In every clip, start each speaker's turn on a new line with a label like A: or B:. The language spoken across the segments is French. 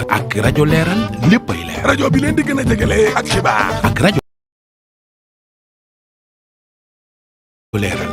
A: ak rajo leeral léppay leer rajo bi leen di gën a jegele ak xibaar ak rajo leeral.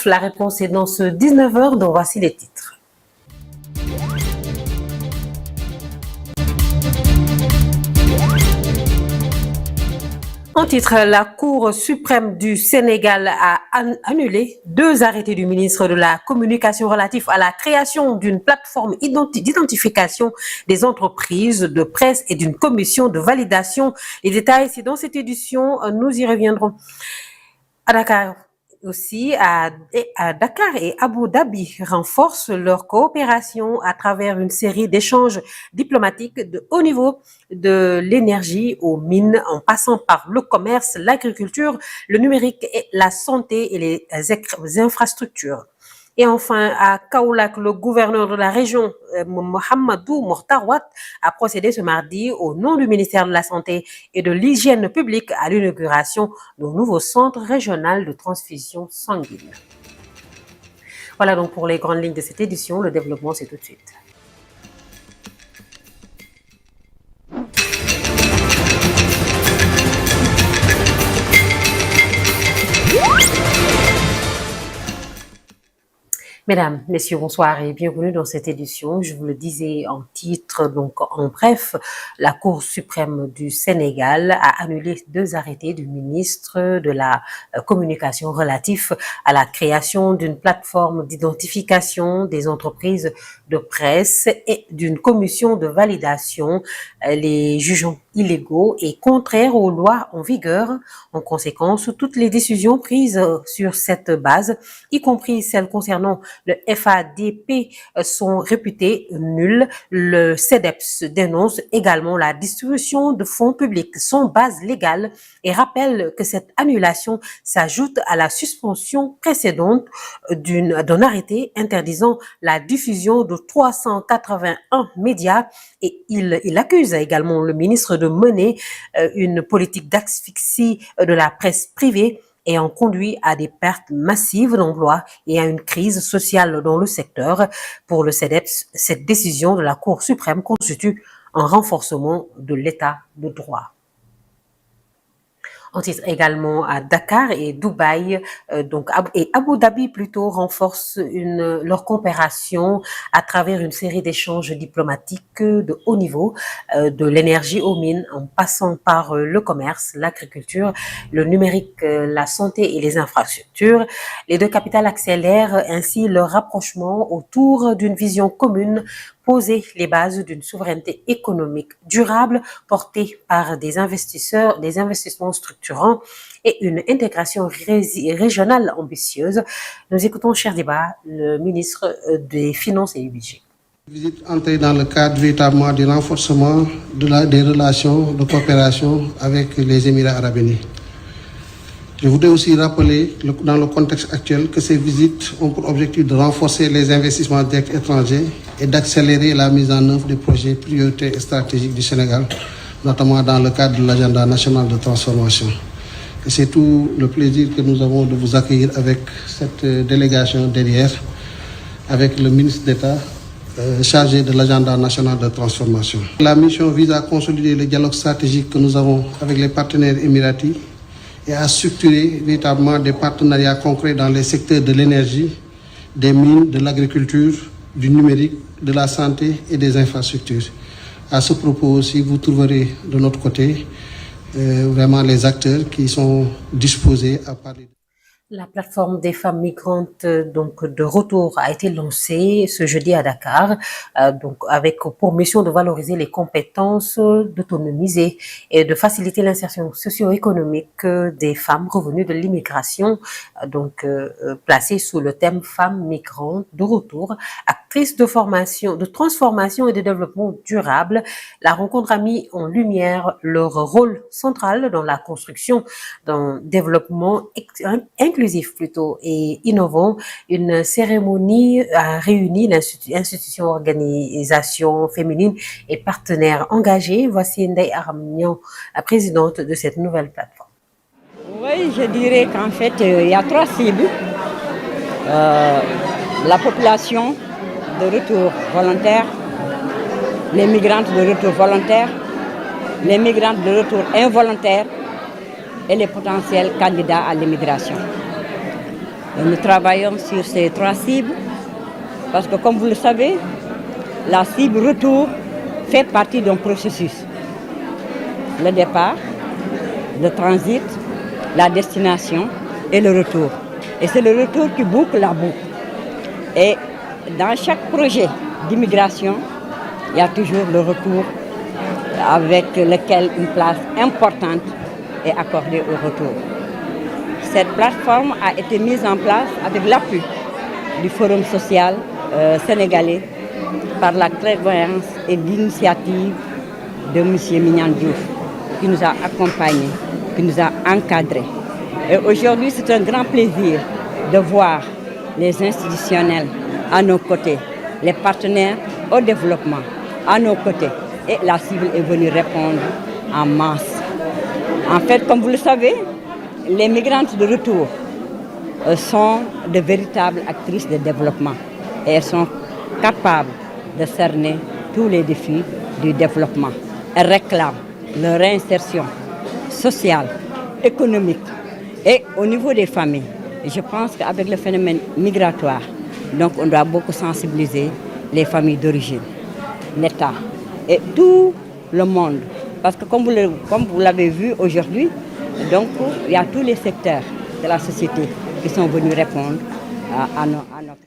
B: La réponse est dans ce 19h, dont voici les titres. En titre, la Cour suprême du Sénégal a annulé 2 arrêtés du ministre de la Communication relatifs à la création d'une plateforme d'identification des entreprises de presse et d'une commission de validation. Les détails, c'est dans cette édition, nous y reviendrons. À Dakar aussi, à Dakar et Abu Dhabi renforcent leur coopération à travers une série d'échanges diplomatiques de haut niveau, de l'énergie aux mines, en passant par le commerce, l'agriculture, le numérique, et la santé et les infrastructures. Et enfin, à Kaolack, le gouverneur de la région, Mohamedou Mokhtar Wade, a procédé ce mardi au nom du ministère de la Santé et de l'Hygiène publique à l'inauguration d'un nouveau centre régional de transfusion sanguine. Voilà donc pour les grandes lignes de cette édition. Le développement, c'est tout de suite. Mesdames, Messieurs, bonsoir et bienvenue dans cette édition. Je vous le disais en titre, donc en bref, la Cour suprême du Sénégal a annulé 2 arrêtés du ministre de la Communication relatifs à la création d'une plateforme d'identification des entreprises de presse et d'une commission de validation, les jugeant illégaux et contraires aux lois en vigueur. En conséquence, toutes les décisions prises sur cette base, y compris celles concernant le FADP, sont réputées nulles. Le CEDEPS dénonce également la distribution de fonds publics sans base légale et rappelle que cette annulation s'ajoute à la suspension précédente d'un arrêté interdisant la diffusion de 381 médias, et il accuse également le ministre de mener une politique d'asphyxie de la presse privée ayant conduit à des pertes massives d'emplois et à une crise sociale dans le secteur. Pour le CEDEPS, cette décision de la Cour suprême constitue un renforcement de l'état de droit. En titre également, à Dakar et Dubaï, et Abu Dhabi plutôt, renforcent leur coopération à travers une série d'échanges diplomatiques de haut niveau, de l'énergie aux mines, en passant par le commerce, l'agriculture, le numérique, la santé et les infrastructures. Les 2 capitales accélèrent ainsi leur rapprochement autour d'une vision commune, poser les bases d'une souveraineté économique durable portée par des investissements structurants et une intégration régionale ambitieuse. Nous écoutons, cher débat, le ministre des Finances et du Budget.
C: Visite entrée dans le cadre véritablement du renforcement des relations de coopération avec les Émirats arabes unis. Je voudrais aussi rappeler, dans le contexte actuel, que ces visites ont pour objectif de renforcer les investissements directs étrangers et d'accélérer la mise en œuvre des projets prioritaires et stratégiques du Sénégal, notamment dans le cadre de l'agenda national de transformation. Et c'est tout le plaisir que nous avons de vous accueillir avec cette délégation derrière, avec le ministre d'État chargé de l'agenda national de transformation. La mission vise à consolider le dialogue stratégique que nous avons avec les partenaires émiratis et à structurer véritablement des partenariats concrets dans les secteurs de l'énergie, des mines, de l'agriculture, du numérique, de la santé et des infrastructures. À ce propos aussi, vous trouverez de notre côté vraiment les acteurs qui sont disposés à parler.
B: La plateforme des femmes migrantes donc de retour a été lancée ce jeudi à Dakar, donc avec pour mission de valoriser les compétences, d'autonomiser et de faciliter l'insertion socio-économique des femmes revenues de l'immigration, placées sous le thème femmes migrantes de retour, actrices de formation, de transformation et de développement durable. La rencontre a mis en lumière leur rôle central dans la construction d'un développement inclusif plutôt et innovant. Une cérémonie a réuni institutions, organisations féminines et partenaires engagés. Voici Ndeye Aram Niang, la présidente de cette nouvelle plateforme.
D: Oui, je dirais qu'en fait, il y a 3 cibles. La population de retour volontaire, les migrantes de retour volontaire, les migrantes de retour involontaire et les potentiels candidats à l'immigration. Nous travaillons sur ces 3 cibles parce que, comme vous le savez, la cible retour fait partie d'un processus. Le départ, le transit, la destination et le retour. Et c'est le retour qui boucle la boucle. Et dans chaque projet d'immigration, il y a toujours le retour avec lequel une place importante est accordée au retour. Cette plateforme a été mise en place avec l'appui du Forum social sénégalais par la clairvoyance et l'initiative de M. Mignan Diouf, qui nous a accompagnés, qui nous a encadrés. Et aujourd'hui, c'est un grand plaisir de voir les institutionnels à nos côtés, les partenaires au développement à nos côtés. Et la cible est venue répondre en masse. En fait, comme vous le savez, les migrantes de retour sont de véritables actrices de développement. Et elles sont capables de cerner tous les défis du développement. Elles réclament leur réinsertion sociale, économique et au niveau des familles. Et je pense qu'avec le phénomène migratoire, donc on doit beaucoup sensibiliser les familles d'origine, l'État et tout le monde. Parce que comme vous l'avez vu aujourd'hui, donc il y a tous les secteurs de la société qui sont venus répondre à nos...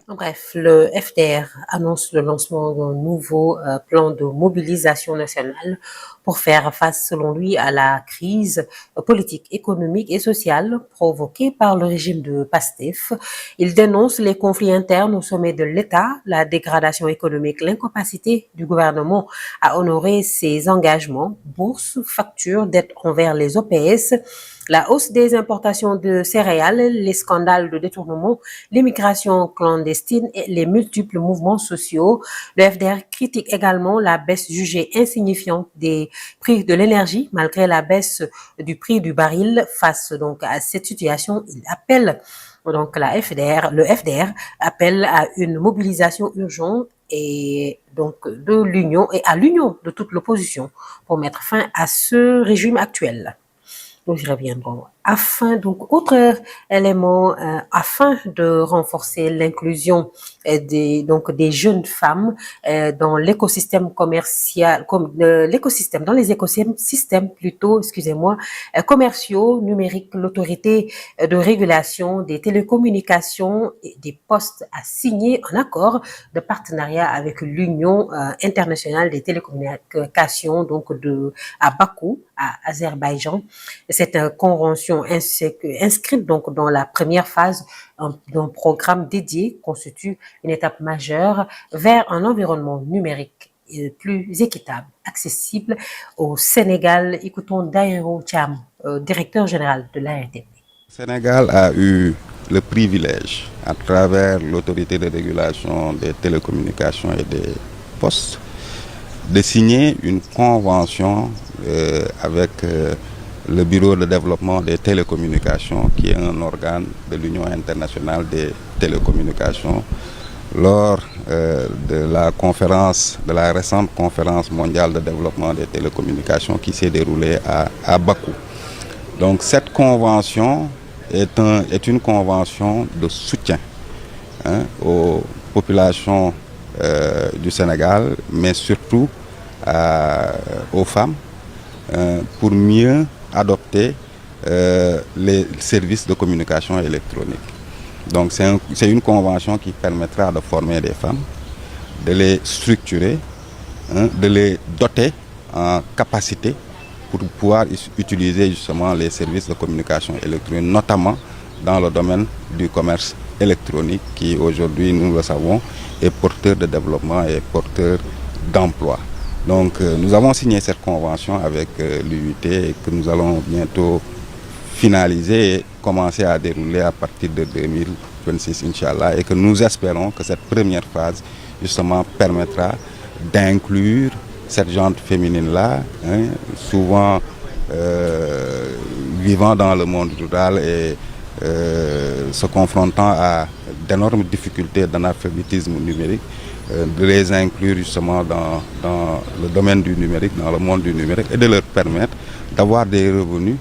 B: Bref, le FDR annonce le lancement d'un nouveau plan de mobilisation nationale pour faire face, selon lui, à la crise politique, économique et sociale provoquée par le régime de PASTEF. Il dénonce les conflits internes au sommet de l'État, la dégradation économique, l'incapacité du gouvernement à honorer ses engagements, bourses, factures, dettes envers les OPS, la hausse des importations de céréales, les scandales de détournement, l'immigration clandestine et les multiples mouvements sociaux. Le FDR critique également la baisse jugée insignifiante des prix de l'énergie, malgré la baisse du prix du baril. Face donc à cette situation, il appelle donc le FDR appelle à une mobilisation urgente et donc de l'union et à l'union de toute l'opposition pour mettre fin à ce régime actuel. Nous y reviendrons. Autre élément, afin de renforcer l'inclusion des jeunes femmes dans l'écosystème commercial, dans les écosystèmes plutôt, commerciaux, numériques, l'autorité de régulation des télécommunications et des postes a signé un accord de partenariat avec l'Union internationale des télécommunications, à Bakou, à Azerbaïdjan. Cette convention inscrite donc dans la première phase d'un programme dédié constitue une étape majeure vers un environnement numérique plus équitable, accessible au Sénégal. Écoutons Daïro Thiam, directeur général de l'ARTP.
E: Le Sénégal a eu le privilège, à travers l'autorité de régulation des télécommunications et des postes, de signer une convention avec le Bureau de développement des télécommunications, qui est un organe de l'Union internationale des télécommunications, lors de la récente conférence mondiale de développement des télécommunications qui s'est déroulée à Bakou. Donc cette convention est une convention de soutien aux populations du Sénégal, mais surtout aux femmes, pour mieux adopter les services de communication électronique. Donc c'est une convention qui permettra de former des femmes, de les structurer, de les doter en capacité pour pouvoir utiliser justement les services de communication électronique, notamment dans le domaine du commerce électronique qui aujourd'hui, nous le savons, est porteur de développement et porteur d'emploi. Donc nous avons signé cette convention avec l'UIT et que nous allons bientôt finaliser et commencer à dérouler à partir de 2026, Inch'Allah, et que nous espérons que cette première phase justement permettra d'inclure cette gente féminine-là, souvent vivant dans le monde rural et se confrontant à d'énormes difficultés d'analphabétisme numérique, de les inclure justement dans le domaine du numérique, dans le monde du numérique, et de leur permettre d'avoir des revenus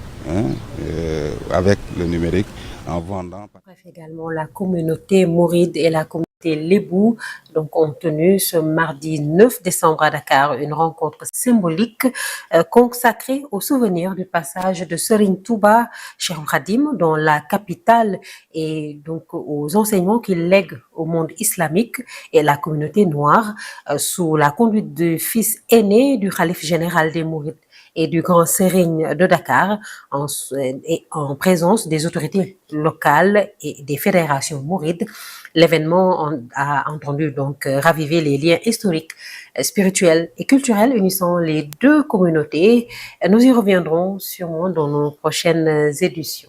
E: avec le numérique en vendant.
B: Bref, également la communauté mouride et la communauté Lébou ont tenu ce mardi 9 décembre à Dakar une rencontre symbolique consacrée au souvenir du passage de Serigne Touba Cheikhoul Khadim dans la capitale et donc aux enseignements qu'il lègue au monde islamique et la communauté noire sous la conduite du fils aîné du khalife général des Mourides et du grand Serigne de Dakar en présence des autorités locales et des fédérations mourides. L'événement a entendu donc raviver les liens historiques, spirituels et culturels unissant les deux communautés. Nous y reviendrons sûrement dans nos prochaines éditions.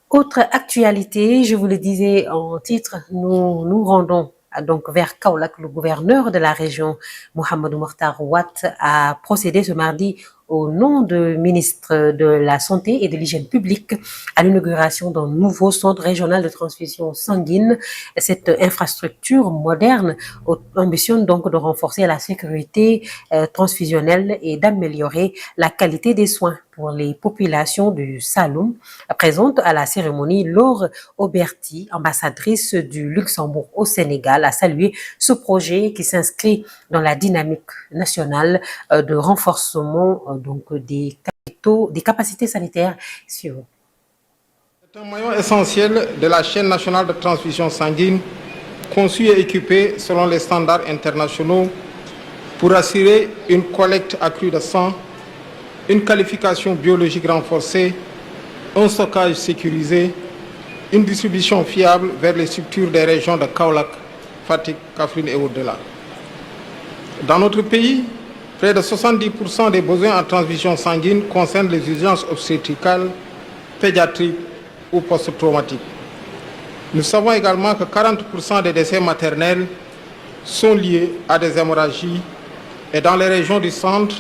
B: Autre actualité, je vous le disais en titre, nous nous rendons donc vers Kaolack. Le gouverneur de la région, Mohamedou Mokhtar Wade, a procédé ce mardi au nom du ministre de la Santé et de l'Hygiène publique à l'inauguration d'un nouveau centre régional de transfusion sanguine. Cette infrastructure moderne ambitionne donc de renforcer la sécurité transfusionnelle et d'améliorer la qualité des soins pour les populations du Saloum. Présente à la cérémonie, Laure Auberti, ambassadrice du Luxembourg au Sénégal, a salué ce projet qui s'inscrit dans la dynamique nationale de renforcement des capacités sanitaires. C'est
F: un maillon essentiel de la chaîne nationale de transfusion sanguine, conçu et équipé selon les standards internationaux pour assurer une collecte accrue de sang, une qualification biologique renforcée, un stockage sécurisé, une distribution fiable vers les structures des régions de Kaolack, Fatick, Kaffrine et au-delà. Dans notre pays, près de 70% des besoins en transfusion sanguine concernent les urgences obstétricales, pédiatriques ou post-traumatiques. Nous savons également que 40% des décès maternels sont liés à des hémorragies et dans les régions du centre,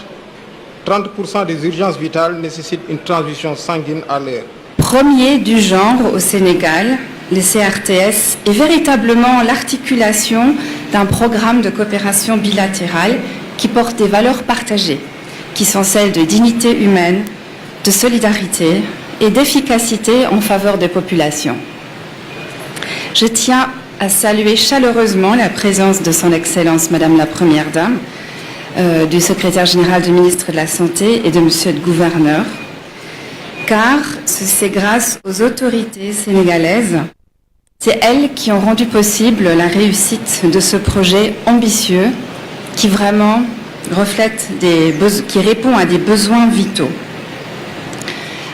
F: 30% des urgences vitales nécessitent une transfusion sanguine à l'heure.
G: Premier du genre au Sénégal, le CRTS est véritablement l'articulation d'un programme de coopération bilatérale qui porte des valeurs partagées, qui sont celles de dignité humaine, de solidarité et d'efficacité en faveur des populations. Je tiens à saluer chaleureusement la présence de son Excellence Madame la Première Dame, du secrétaire général du ministre de la Santé et de Monsieur le Gouverneur, car c'est grâce aux autorités sénégalaises, c'est elles qui ont rendu possible la réussite de ce projet ambitieux qui vraiment reflète qui répond à des besoins vitaux.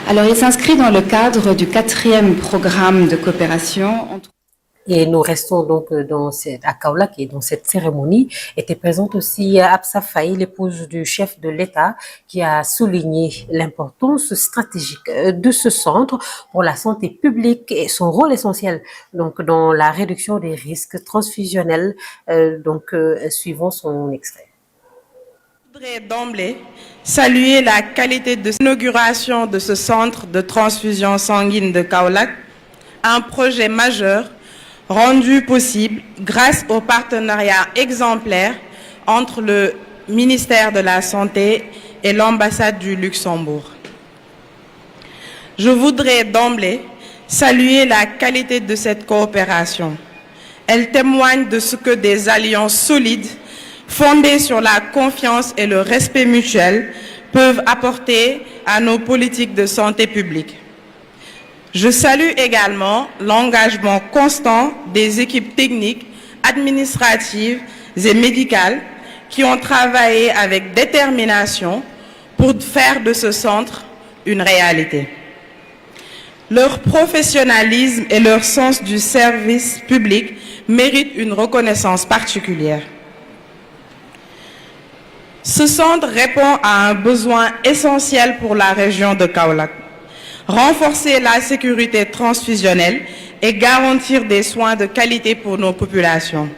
G: Alors, il s'inscrit dans le cadre du 4e programme de coopération entre...
B: Et nous restons donc à Kaolack et dans cette cérémonie était présente aussi Absa Faye, l'épouse du chef de l'État, qui a souligné l'importance stratégique de ce centre pour la santé publique et son rôle essentiel donc dans la réduction des risques transfusionnels. Suivons son extrait.
H: Je voudrais d'emblée saluer la qualité de l'inauguration de ce centre de transfusion sanguine de Kaolack, un projet majeur rendu possible grâce au partenariat exemplaire entre le ministère de la Santé et l'ambassade du Luxembourg. Je voudrais d'emblée saluer la qualité de cette coopération. Elle témoigne de ce que des alliances solides, fondées sur la confiance et le respect mutuel, peuvent apporter à nos politiques de santé publique. Je salue également l'engagement constant des équipes techniques, administratives et médicales qui ont travaillé avec détermination pour faire de ce centre une réalité. Leur professionnalisme et leur sens du service public méritent une reconnaissance particulière. Ce centre répond à un besoin essentiel pour la région de Kaolack. Renforcer la sécurité transfusionnelle et garantir des soins de qualité pour nos populations.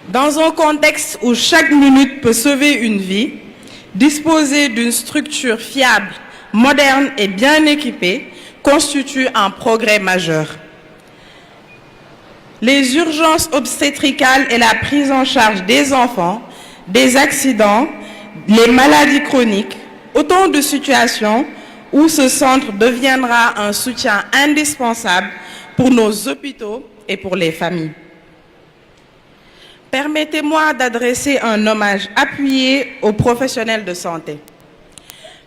H: Dans un contexte où chaque minute peut sauver une vie, disposer d'une structure fiable, moderne et bien équipée constitue un progrès majeur. Les urgences obstétricales et la prise en charge des enfants, des accidents, les maladies chroniques, autant de situations où ce centre deviendra un soutien indispensable pour nos hôpitaux et pour les familles. Permettez-moi d'adresser un hommage appuyé aux professionnels de santé.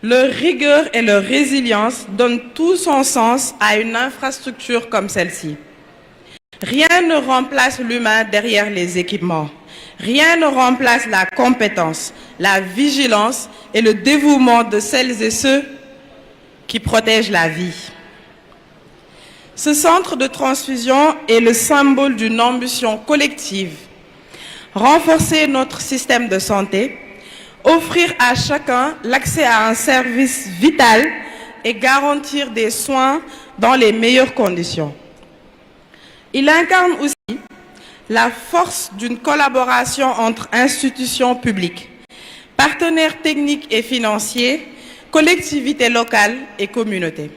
H: Leur rigueur et leur résilience donnent tout son sens à une infrastructure comme celle-ci. Rien ne remplace l'humain derrière les équipements. Rien ne remplace la compétence, la vigilance et le dévouement de celles et ceux qui protègent la vie. Ce centre de transfusion est le symbole d'une ambition collective. Renforcer notre système de santé, offrir à chacun l'accès à un service vital et garantir des soins dans les meilleures conditions. Il incarne aussi la force d'une collaboration entre institutions publiques, partenaires techniques et financiers, collectivités locales et communautés.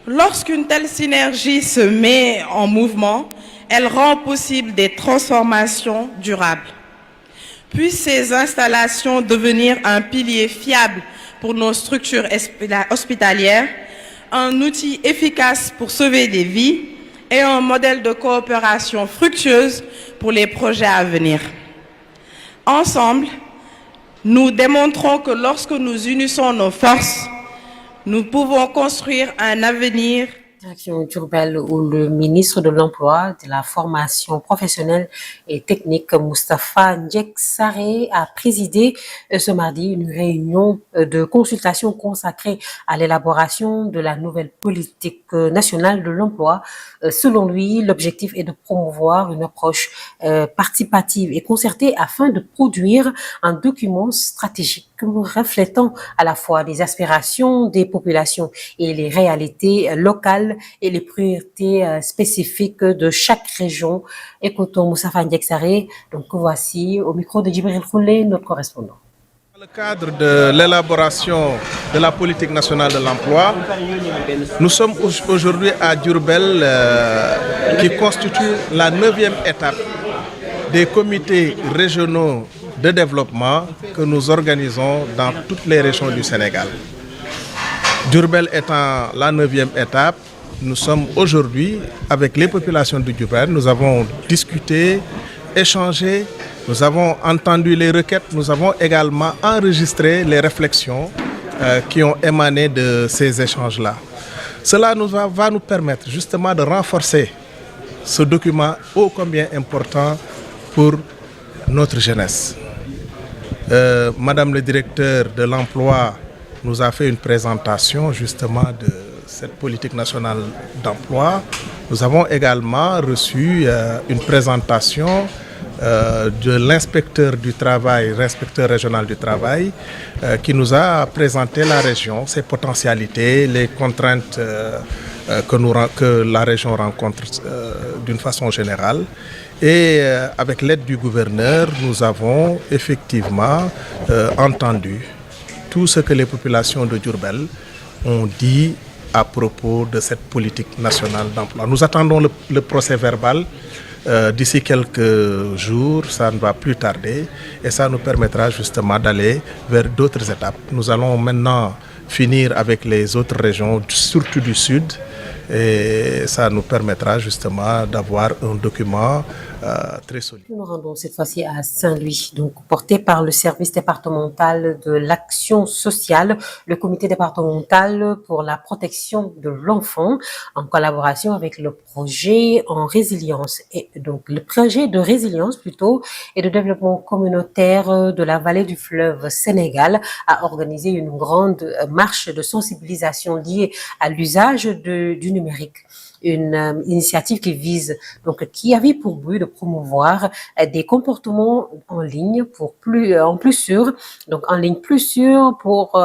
H: Lorsqu'une telle synergie se met en mouvement, elle rend possible des transformations durables. Puissent ces installations devenir un pilier fiable pour nos structures hospitalières, un outil efficace pour sauver des vies et un modèle de coopération fructueuse pour les projets à venir. Ensemble, nous démontrons que lorsque nous unissons nos forces, nous pouvons construire un avenir.
B: Direction Diourbel où le ministre de l'Emploi, de la Formation professionnelle et technique, Moustapha Ndiaye Sarré, a présidé ce mardi une réunion de consultation consacrée à l'élaboration de la nouvelle politique nationale de l'emploi. Selon lui, l'objectif est de promouvoir une approche participative et concertée afin de produire un document stratégique reflétant à la fois les aspirations des populations et les réalités locales et les priorités spécifiques de chaque région. Écoutons Moustapha Ndiaye Sarré. Donc voici au micro de Djibril Khoulé, notre correspondant.
F: Dans le cadre de l'élaboration de la politique nationale de l'emploi, nous sommes aujourd'hui à Diourbel qui constitue la 9e étape des comités régionaux de développement que nous organisons dans toutes les régions du Sénégal. Diourbel étant la 9e étape, nous sommes aujourd'hui avec les populations de Diourbel. Nous avons discuté, échangé, nous avons entendu les requêtes, nous avons également enregistré les réflexions qui ont émané de ces échanges-là. Cela va nous permettre justement de renforcer ce document ô combien important pour notre jeunesse. Madame le directeur de l'emploi nous a fait une présentation justement de cette politique nationale d'emploi. Nous avons également reçu une présentation de l'inspecteur du travail, l'inspecteur régional du travail, qui nous a présenté la région, ses potentialités, les contraintes que la région rencontre d'une façon générale. Et avec l'aide du gouverneur, nous avons effectivement entendu tout ce que les populations de Diourbel ont dit à propos de cette politique nationale d'emploi. Nous attendons le procès verbal d'ici quelques jours, ça ne va plus tarder et ça nous permettra justement d'aller vers d'autres étapes. Nous allons maintenant finir avec les autres régions, surtout du sud, et ça nous permettra justement d'avoir un document
C: très solide.
B: Nous nous rendons cette fois-ci à Saint-Louis, donc porté par le service départemental de l'action sociale, le comité départemental pour la protection de l'enfant, en collaboration avec le projet en résilience et donc le projet de résilience plutôt et de développement communautaire de la vallée du fleuve Sénégal a organisé une grande marche de sensibilisation liée à l'usage du numérique. Une initiative qui avait pour but de promouvoir des comportements en ligne plus sûrs, donc en ligne plus sûrs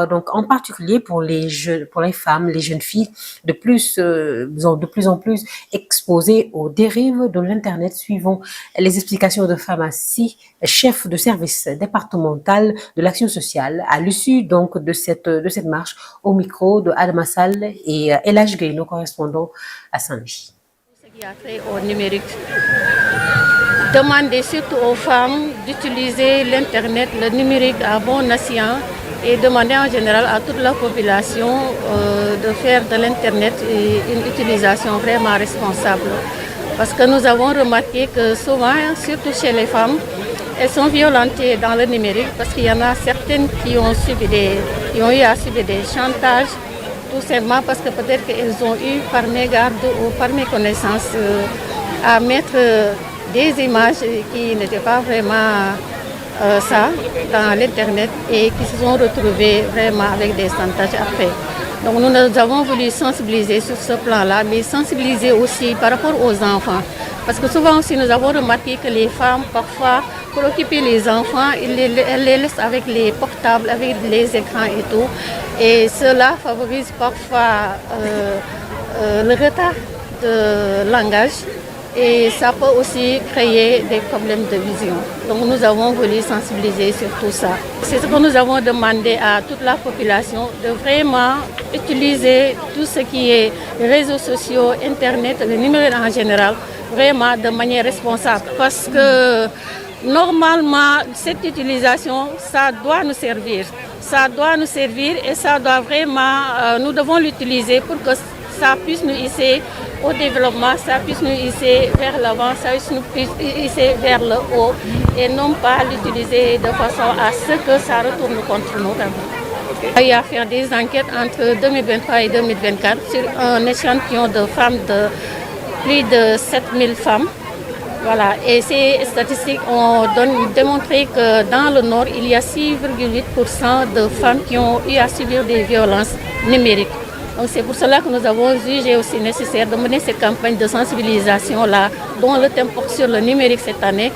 B: donc en particulier pour les femmes, les jeunes filles de plus en plus exposées aux dérives de l'internet, suivant les explications de Pharmacie, chef de service départemental de l'action sociale, à l'issue donc de cette marche, au micro de Adama Sall et El Hadj Gueye, nos correspondants à Saint-Louis.
I: Ce qui a trait au numérique. Demander surtout aux femmes d'utiliser l'Internet, le numérique à bon escient et demander en général à toute la population de faire de l'Internet une utilisation vraiment responsable. Parce que nous avons remarqué que souvent, surtout chez les femmes, elles sont violentées dans le numérique parce qu'il y en a certaines qui ont eu à subir des chantages, tout simplement parce que peut-être qu'elles ont eu par mégarde ou par méconnaissance à mettre des images qui n'étaient pas vraiment ça dans l'Internet et qui se sont retrouvées vraiment avec des chantages après. Donc nous avons voulu sensibiliser sur ce plan-là, mais sensibiliser aussi par rapport aux enfants. Parce que souvent aussi nous avons remarqué que les femmes, parfois, pour occuper les enfants, elles les laissent avec les portables, avec les écrans et tout. Et cela favorise parfois le retard de langage. Et ça peut aussi créer des problèmes de vision. Donc nous avons voulu sensibiliser sur tout ça. C'est ce que nous avons demandé à toute la population, de vraiment utiliser tout ce qui est réseaux sociaux, Internet, le numérique en général, vraiment de manière responsable. Parce que normalement, cette utilisation, ça doit nous servir. Ça doit nous servir et ça doit vraiment, nous devons l'utiliser pour que ça puisse nous hisser au développement, ça puisse nous hisser vers l'avant, ça puisse nous hisser vers le haut et non pas l'utiliser de façon à ce que ça retourne contre nous. Il y a fait des enquêtes entre 2023 et 2024 sur un échantillon de femmes de plus de 7000 femmes. Voilà. Et ces statistiques ont démontré que dans le Nord, il y a 6,8% de femmes qui ont eu à subir des violences numériques. Donc c'est pour cela que nous avons jugé aussi nécessaire de mener cette campagne de sensibilisation-là, dont le thème porte sur le numérique cette année,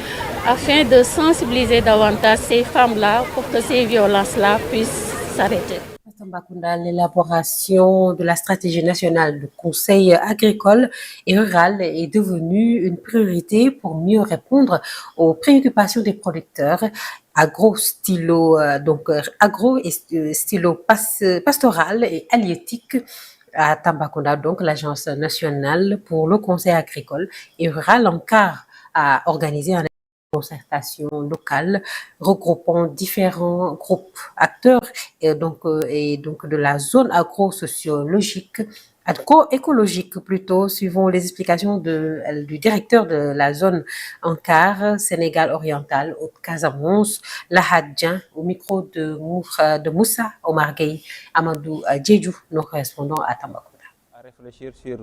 I: afin de sensibiliser davantage ces femmes-là pour que ces violences-là puissent s'arrêter.
B: Tambacounda, l'élaboration de la stratégie nationale du Conseil agricole et rural est devenue une priorité pour mieux répondre aux préoccupations des producteurs. Agro-stylo pastoral et halieutique à Tambacounda, donc l'Agence nationale pour le conseil agricole et rural ANCAR a organisé un concertation locale regroupant différents groupes acteurs et donc de la zone agroécologique plutôt, suivant les explications du directeur de la zone ANCAR Sénégal oriental Haute-Casamance, Lahadjan, au micro de Moussa Omar Gueye, Amadou Djedjou, nos correspondants à Tambacounda.
J: À réfléchir sur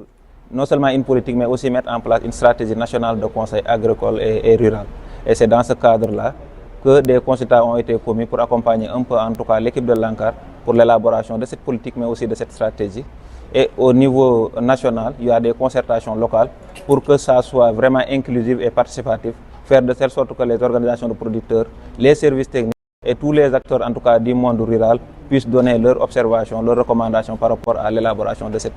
J: non seulement une politique, mais aussi mettre en place une stratégie nationale de conseil agricole et rural. Et c'est dans ce cadre-là que des consultants ont été commis pour accompagner un peu, en tout cas, l'équipe de l'ANCAR pour l'élaboration de cette politique, mais aussi de cette stratégie. Et au niveau national, il y a des concertations locales pour que ça soit vraiment inclusif et participatif, faire de telle sorte que les organisations de producteurs, les services techniques et tous les acteurs, en tout cas du monde rural, puissent donner leurs observations, leurs recommandations par rapport à l'élaboration de cette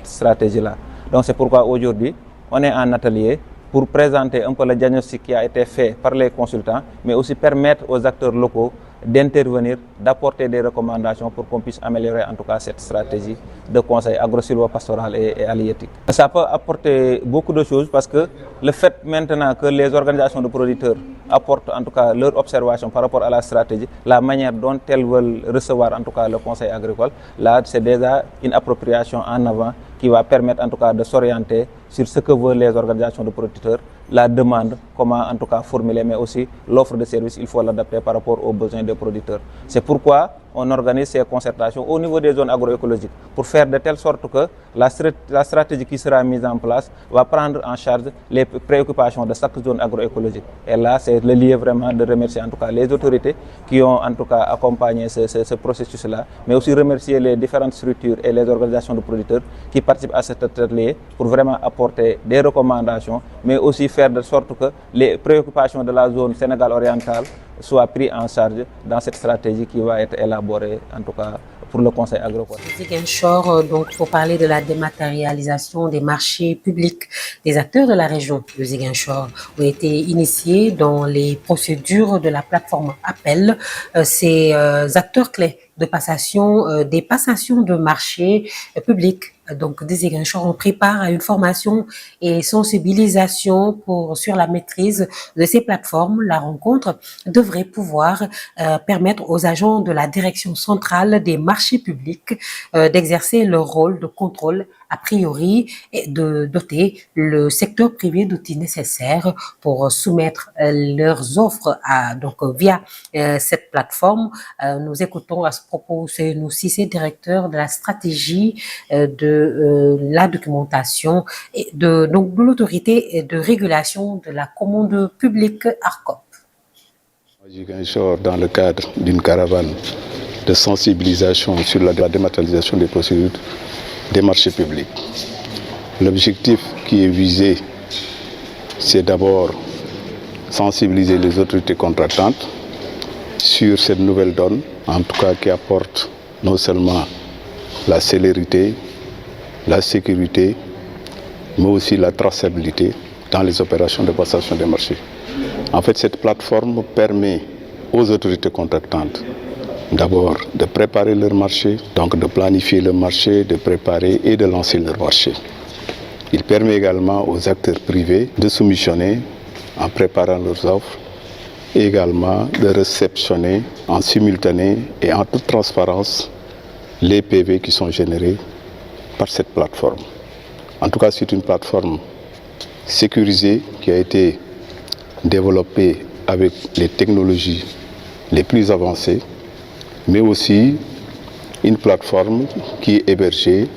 J: stratégie-là. Donc c'est pourquoi aujourd'hui, on est en atelier pour présenter un peu le diagnostic qui a été fait par les consultants, mais aussi permettre aux acteurs locaux d'intervenir, d'apporter des recommandations pour qu'on puisse améliorer en tout cas cette stratégie de conseil agro-sylvo-pastoral et halieutique. Ça peut apporter beaucoup de choses parce que le fait maintenant que les organisations de producteurs apportent en tout cas leur observation par rapport à la stratégie, la manière dont elles veulent recevoir en tout cas le conseil agricole, là c'est déjà une appropriation en avant qui va permettre en tout cas de s'orienter sur ce que veulent les organisations de producteurs, la demande, comment en tout cas formuler, mais aussi l'offre de services, il faut l'adapter par rapport aux besoins des producteurs. C'est pourquoi on organise ces concertations au niveau des zones agroécologiques pour faire de telle sorte que la stratégie qui sera mise en place va prendre en charge les préoccupations de chaque zone agroécologique. Et là, c'est le lieu vraiment de remercier en tout cas les autorités qui ont en tout cas accompagné ce processus-là, mais aussi remercier les différentes structures et les organisations de producteurs qui participent à cet atelier pour vraiment apporter des recommandations, mais aussi faire de sorte que les préoccupations de la zone Sénégal orientale soient prises en charge dans cette stratégie qui va être élaborée, en tout cas pour le Conseil agricole.
B: Ziguinchor, donc pour parler de la dématérialisation des marchés publics, des acteurs de la région de Ziguinchor ont été initiés dans les procédures de la plateforme Appel. Ces acteurs clés de passation, des passations de marchés publics. Donc, des Ziguinchor, on prépare à une formation et sensibilisation sur la maîtrise de ces plateformes. La rencontre devrait pouvoir permettre aux agents de la direction centrale des marchés publics d'exercer leur rôle de contrôle a priori et de doter le secteur privé d'outils nécessaires pour soumettre leurs offres via cette plateforme. Nous écoutons à ce propos Seynou Cissé, directeur de la stratégie de la documentation et de l'autorité de régulation de la commande publique ARCOP.
K: Dans le cadre d'une caravane de sensibilisation sur la dématérialisation des procédures des marchés publics. L'objectif qui est visé, c'est d'abord sensibiliser les autorités contractantes sur cette nouvelle donne, en tout cas qui apporte non seulement la célérité, la sécurité, mais aussi la traçabilité dans les opérations de passation des marchés. En fait, cette plateforme permet aux autorités contractantes d'abord de préparer leur marché, donc de planifier le marché, de préparer et de lancer leur marché. Il permet également aux acteurs privés de soumissionner en préparant leurs offres et également de réceptionner en simultané et en toute transparence les PV qui sont générés par cette plateforme. En tout cas, c'est une plateforme sécurisée qui a été développée avec les technologies les plus avancées, mais aussi une plateforme qui est hébergée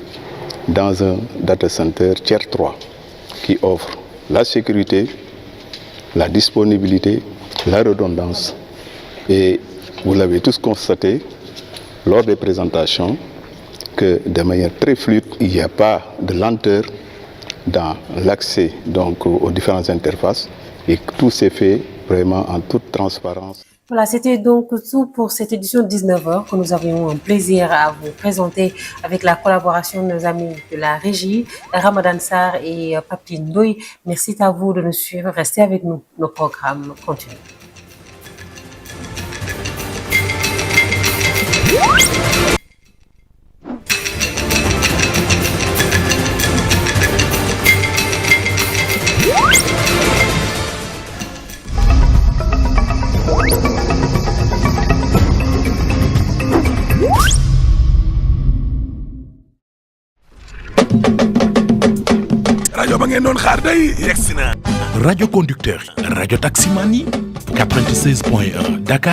K: dans un data center Tier 3 qui offre la sécurité, la disponibilité, la redondance. Et vous l'avez tous constaté lors des présentations que de manière très fluide, il n'y a pas de lenteur dans l'accès donc aux différentes interfaces et que tout s'est fait vraiment en toute transparence.
B: Voilà, c'était donc tout pour cette édition de 19h que nous avions un plaisir à vous présenter avec la collaboration de nos amis de la régie, Ramadan Sarr et Papi Ndoye. Merci à vous de nous suivre. Restez avec nous. Nos programmes continuent.
A: rajo ba ngeen doon xaar day yegsi na rajo conducteur rajo taximan yi 96.1 Dakar